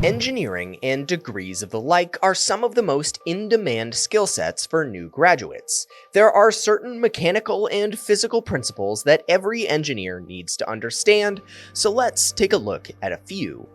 Engineering and degrees of the like are some of the most in-demand skill sets for new graduates. There are certain mechanical and physical principles that every engineer needs to understand, so let's take a look at a few.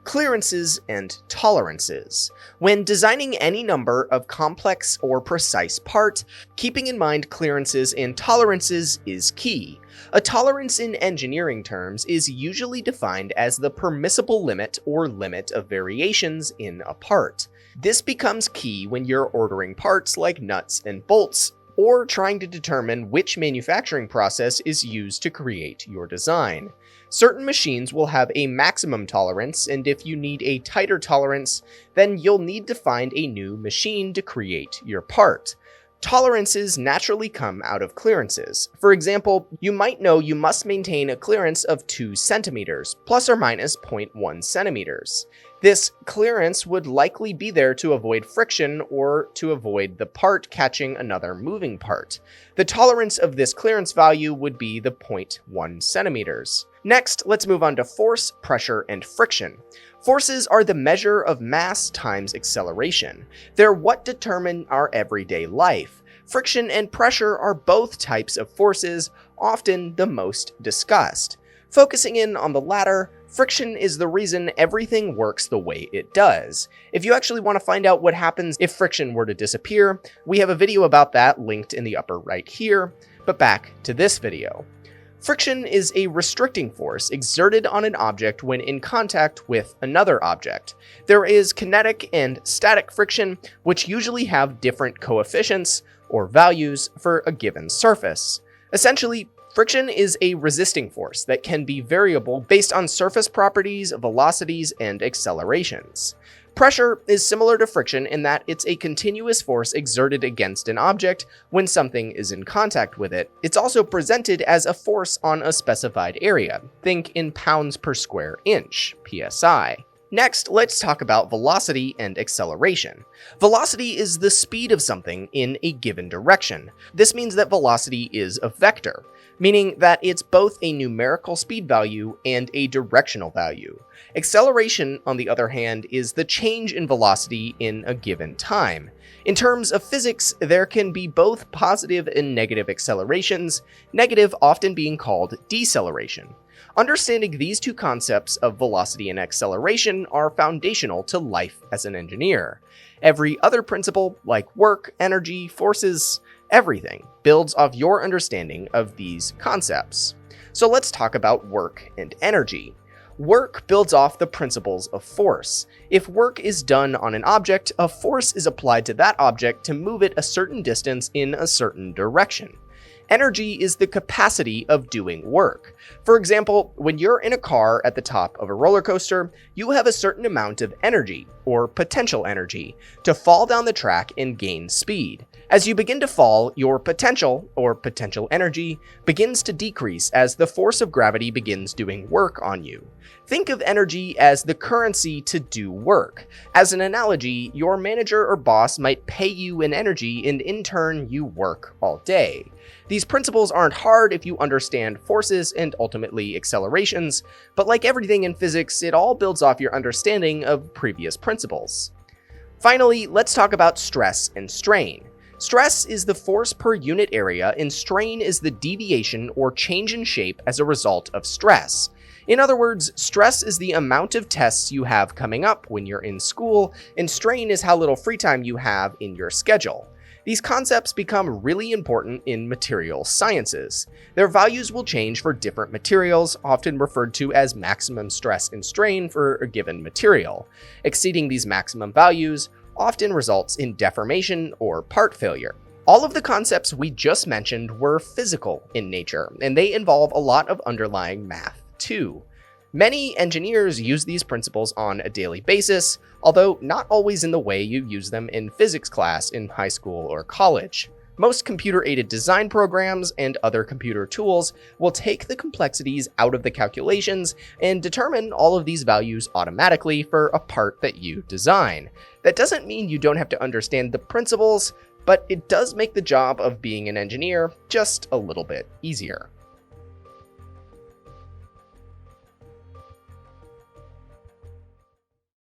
Clearances and tolerances. When designing any number of complex or precise part, keeping in mind clearances and tolerances is key. A tolerance in engineering terms is usually defined as the permissible limit or limit of variations in a part. This becomes key when you're ordering parts like nuts and bolts, or trying to determine which manufacturing process is used to create your design. Certain machines will have a maximum tolerance, and if you need a tighter tolerance, then you'll need to find a new machine to create your part. Tolerances naturally come out of clearances. For example, you might know you must maintain a clearance of 2 centimeters, plus or minus 0.1 centimeters. This clearance would likely be there to avoid friction or to avoid the part catching another moving part. The tolerance of this clearance value would be the 0.1 centimeters. Next, let's move on to force, pressure, and friction. Forces are the measure of mass times acceleration. They're what determine our everyday life. Friction and pressure are both types of forces, often the most discussed. Focusing in on the latter, friction is the reason everything works the way it does. If you actually want to find out what happens if friction were to disappear, we have a video about that linked in the upper right here, but back to this video. Friction is a restricting force exerted on an object when in contact with another object. There is kinetic and static friction, which usually have different coefficients or values for a given surface. Essentially, friction is a resisting force that can be variable based on surface properties, velocities, and accelerations. Pressure is similar to friction in that it's a continuous force exerted against an object when something is in contact with it. It's also presented as a force on a specified area. Think in pounds per square inch, PSI. Next, let's talk about velocity and acceleration. Velocity is the speed of something in a given direction. This means that velocity is a vector, meaning that it's both a numerical speed value and a directional value. Acceleration, on the other hand, is the change in velocity in a given time. In terms of physics, there can be both positive and negative accelerations, negative often being called deceleration. Understanding these two concepts of velocity and acceleration are foundational to life as an engineer. Every other principle, like work, energy, forces, everything, builds off your understanding of these concepts. So let's talk about work and energy. Work builds off the principles of force. If work is done on an object, a force is applied to that object to move it a certain distance in a certain direction. Energy is the capacity of doing work. For example, when you're in a car at the top of a roller coaster, you have a certain amount of energy, or potential energy, to fall down the track and gain speed. As you begin to fall, your potential, or potential energy, begins to decrease as the force of gravity begins doing work on you. Think of energy as the currency to do work. As an analogy, your manager or boss might pay you in energy and in turn you work all day. These principles aren't hard if you understand forces and ultimately accelerations, but like everything in physics, it all builds off your understanding of previous principles. Finally, let's talk about stress and strain. Stress is the force per unit area, and strain is the deviation or change in shape as a result of stress. In other words, stress is the amount of tests you have coming up when you're in school, and strain is how little free time you have in your schedule. These concepts become really important in material sciences. Their values will change for different materials, often referred to as maximum stress and strain for a given material. Exceeding these maximum values often results in deformation or part failure. All of the concepts we just mentioned were physical in nature, and they involve a lot of underlying math too. Many engineers use these principles on a daily basis, although not always in the way you use them in physics class in high school or college. Most computer-aided design programs and other computer tools will take the complexities out of the calculations and determine all of these values automatically for a part that you design. That doesn't mean you don't have to understand the principles, but it does make the job of being an engineer just a little bit easier.